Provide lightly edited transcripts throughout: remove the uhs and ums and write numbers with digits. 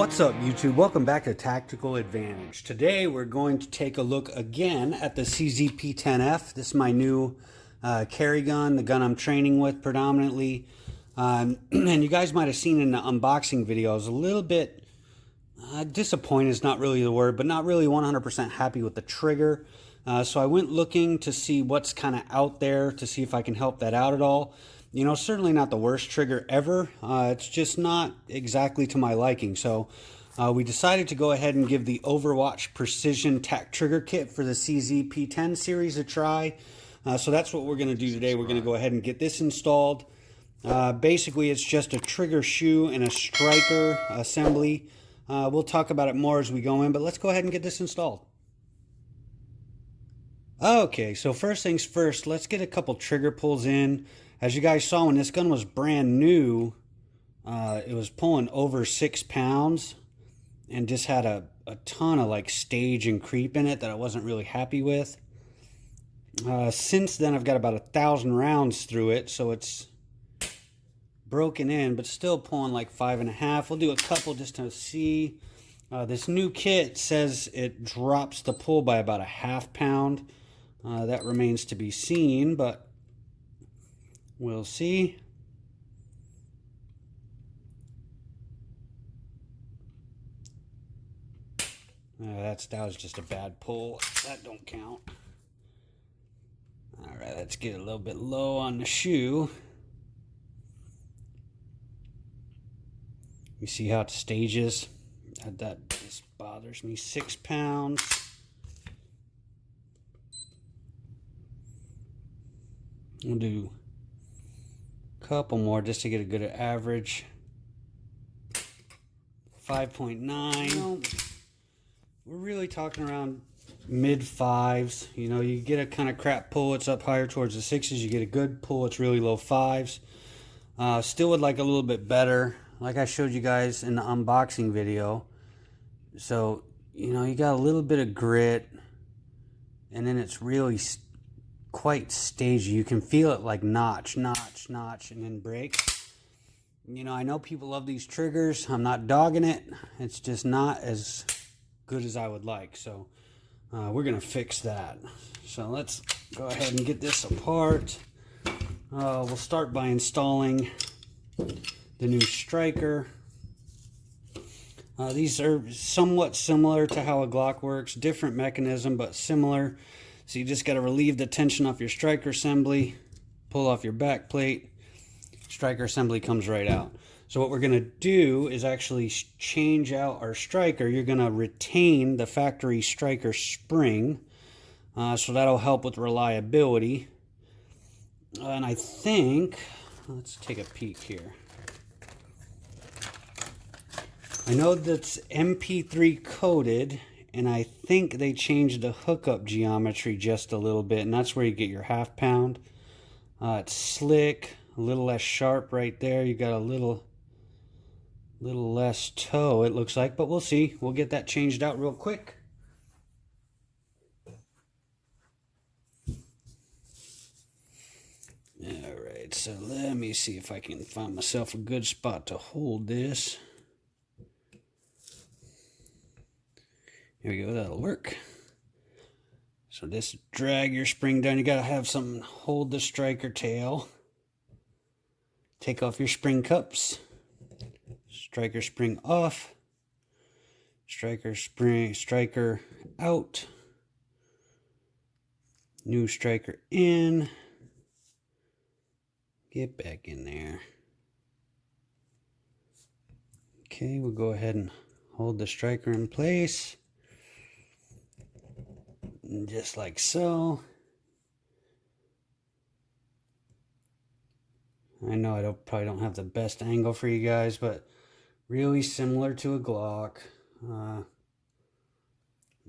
What's up, YouTube? Welcome back to Tactical Advantage. Today we're going to take a look again at the P10F. This is my new carry gun, the gun I'm training with predominantly. And you guys might have seen in the unboxing video, I was a little bit disappointed is not really the word, but not really 100% happy with the trigger. So I went looking to see what's kind of out there to see if I can help that out at all. You know, certainly not the worst trigger ever. It's just not exactly to my liking. So we decided to go ahead and give the Overwatch Precision Tac trigger kit for the P10 series a try. So that's what we're going to do today. We're going to go ahead and get this installed. Basically, it's just a trigger shoe and a striker assembly. We'll talk about it more as we go in, but let's go ahead and get this installed. Okay, so first things first, let's get a couple trigger pulls in. As you guys saw, when this gun was brand new, it was pulling over 6 pounds and just had a ton of like stage and creep in it that I wasn't really happy with. Since then, I've got about 1,000 rounds through it, so it's broken in, but still pulling like 5.5. We'll do a couple just to see. This new kit says it drops the pull by about 1/2 pound. That remains to be seen, but we'll see. That was just a bad pull. That don't count. All right, let's get a little bit low on the shoe. You see how it stages? That just bothers me. 6 pounds. We'll do a couple more just to get a good average. 5.9. We're really talking around mid 5s. You know, you get a kind of crap pull, it's up higher towards the 6s. You get a good pull, it's really low 5s. Still would like a little bit better, like I showed you guys in the unboxing video. So, you know, you got a little bit of grit, and then it's really quite stagey. You can feel it like notch, notch, notch, and then break. You know, I know people love these triggers. I'm not dogging it. It's just not as good as I would like. So we're going to fix that. So let's go ahead and get this apart. We'll start by installing the new striker. These are somewhat similar to how a Glock works. Different mechanism, but similar. So you just got to relieve the tension off your striker assembly, pull off your back plate, striker assembly comes right out. So what we're going to do is actually change out our striker. You're going to retain the factory striker spring, so that'll help with reliability. And I think, let's take a peek here. I know that's MP3 coated, and I think they changed the hookup geometry just a little bit, and that's where you get your 1/2 pound. It's slick, a little less sharp right there. You got a little less toe, it looks like, but we'll see. We'll get that changed out real quick. Alright, so let me see if I can find myself a good spot to hold this. Here we go, that'll work. So just drag your spring down. You gotta have something to hold the striker tail. Take off your spring cups. Striker spring off. Striker out. New striker in. Get back in there. Okay, we'll go ahead and hold the striker in place. Just like so. I know I probably don't have the best angle for you guys, but really similar to a Glock. The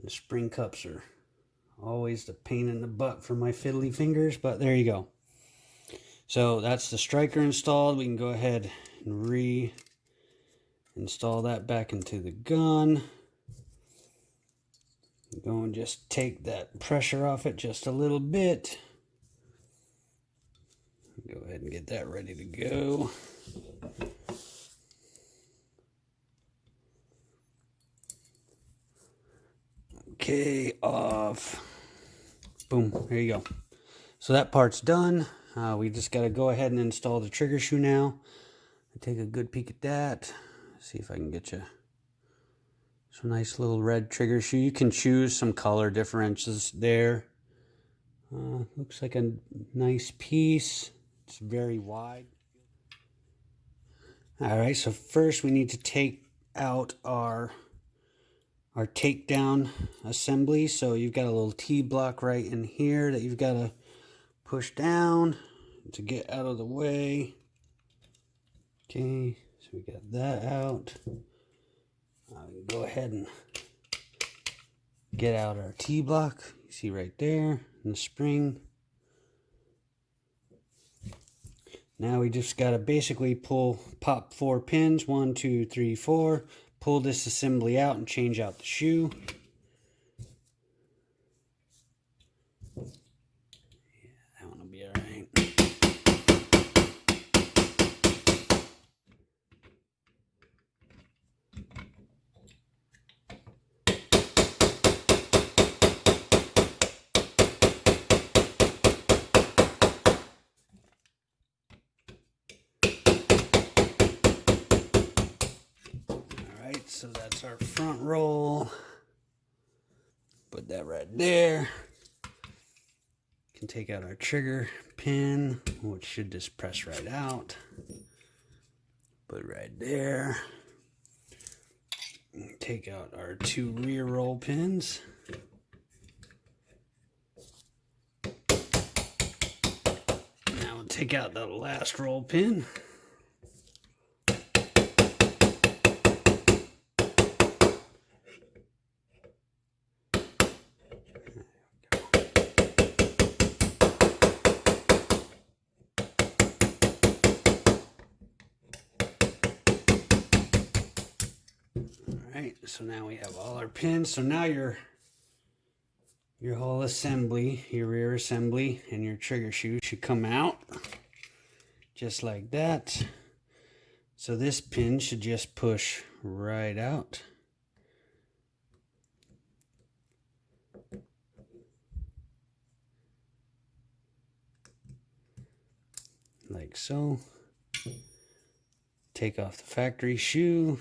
spring cups are always the pain in the butt for my fiddly fingers, but there you go. So that's the striker installed. We can go ahead and reinstall that back into the gun. Go and just take that pressure off it just a little bit. Go ahead and get that ready to go. Okay, off. Boom, there you go. So that part's done. We just got to go ahead and install the trigger shoe now. Take a good peek at that. See if I can get you some nice little red trigger shoe. You can choose some color differences there. Looks like a nice piece. It's very wide. All right, so first we need to take out our takedown assembly. So you've got a little T block right in here that you've got to push down to get out of the way. Okay, so we got that out. Go ahead and get out our T block. You see right there in the spring. Now we just got to basically pop 4 pins, 1, 2, 3, 4. Pull this assembly out and change out the shoe. Yeah, that one will be all right. So that's our front roll. Put that right there. Can take out our trigger pin, which should just press right out. Put it right there. Take out our 2 rear roll pins. Now we'll take out the last roll pin. Alright, so now we have all our pins. So now your whole assembly, your rear assembly and your trigger shoe should come out just like that. So this pin should just push right out. Like so. Take off the factory shoe.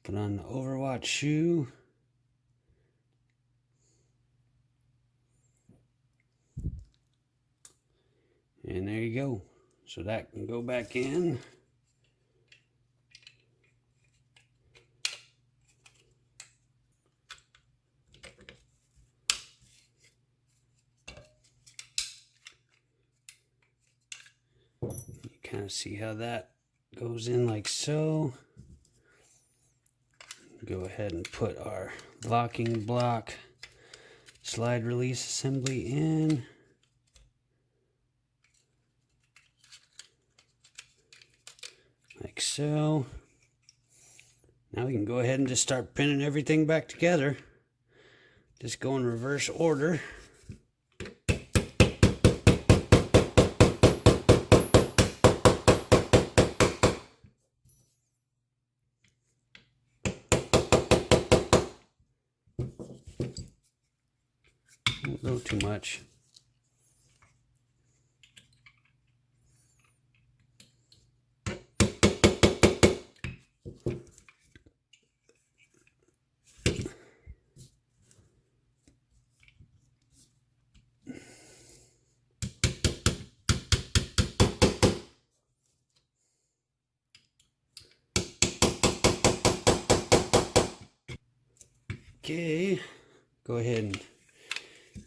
Put on the Overwatch shoe. And there you go. So that can go back in. You kind of see how that goes in like so. Go ahead and put our locking block slide release assembly in. Like so. Now we can go ahead and just start pinning everything back together. Just go in reverse order. Don't go too much. Okay, go ahead and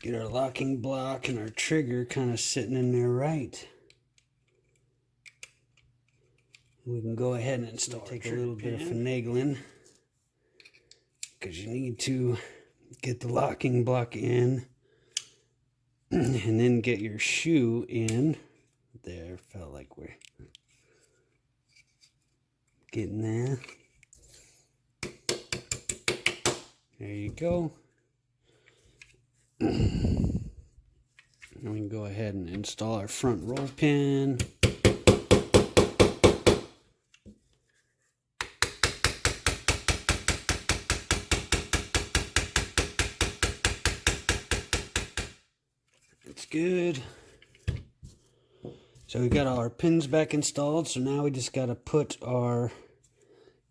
get our locking block and our trigger kind of sitting in there right. We can go ahead and install. Take a little bit of finagling because you need to get the locking block in and then get your shoe in. There, felt like we're getting there. There you go. And we can go ahead and install our front roll pin. good. So we got all our pins back installed, so now we just got to put our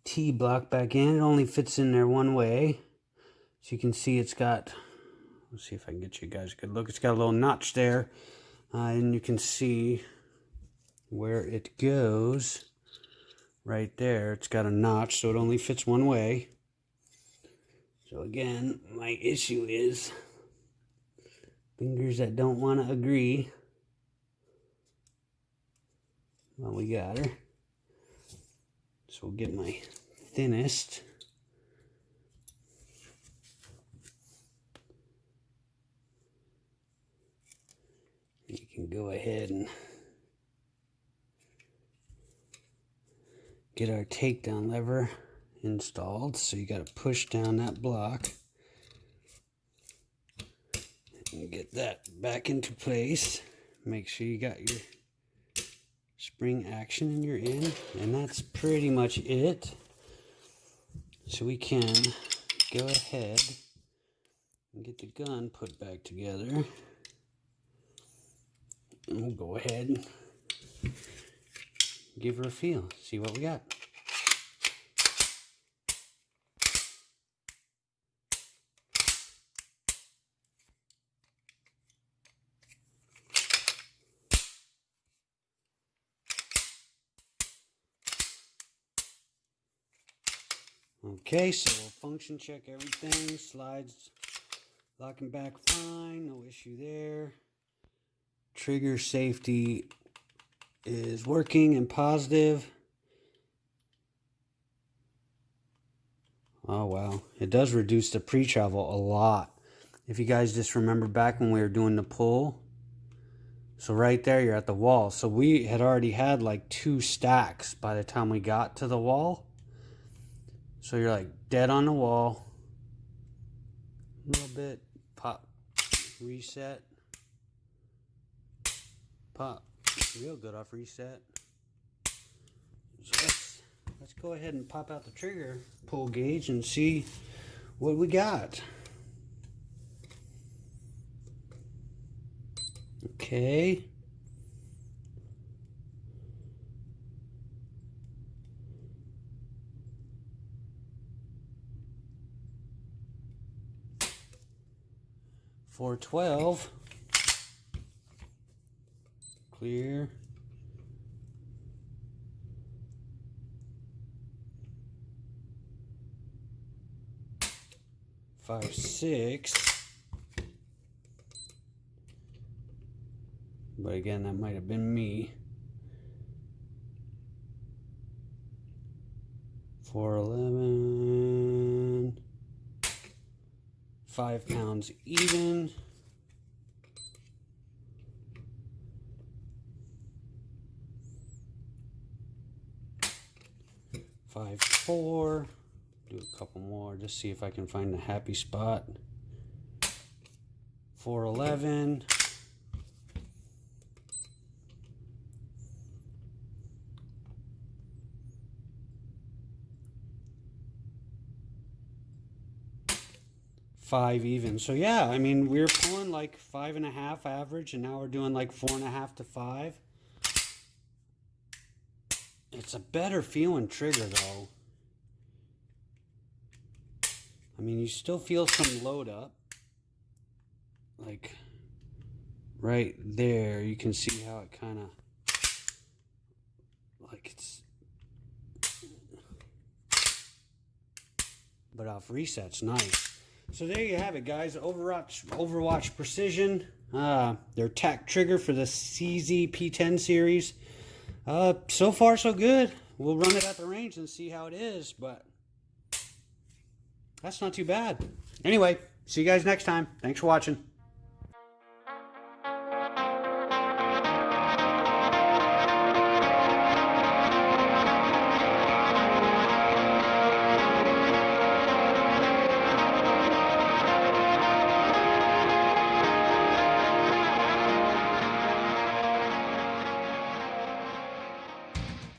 T block back in. It only fits in there one way. So you can see it's got, let's see if I can get you guys a good look. It's got a little notch there, and you can see where it goes right there. It's got a notch, so it only fits one way. So again, my issue is fingers that don't want to agree. Well, we got her. So we'll get my thinnest. You can go ahead and get our takedown lever installed. So you got to push down that block and get that back into place. Make sure you got your spring action and you're in, and that's pretty much it. So we can go ahead and get the gun put back together. And we'll go ahead and give her a feel, see what we got. Okay, so we'll function check everything. Slides locking back fine, no issue there. Trigger safety is working and positive. Oh wow, it does reduce the pre-travel a lot. If you guys just remember back when we were doing the pull, so right there you're at the wall. So we had already had like 2 stacks by the time we got to the wall. So you're like dead on the wall, a little bit, pop, reset, pop, real good off reset. So let's go ahead and pop out the trigger pull gauge and see what we got. Okay. .412, clear, 5.6, but again that might have been me. 4.11, 5 pounds even. Five, 4. Do a couple more, just see if I can find the happy spot. 4.11. Five even. So yeah, I mean, we were pulling like 5.5 average, and now we're doing like 4.5 to 5. It's a better feeling trigger though. I mean, you still feel some load up. Like right there, you can see how it kind of, like it's, but off reset's nice. So there you have it, guys. Overwatch Precision. Their Tac trigger for the CZ P10 series. So far, so good. We'll run it at the range and see how it is, but that's not too bad. Anyway, see you guys next time. Thanks for watching.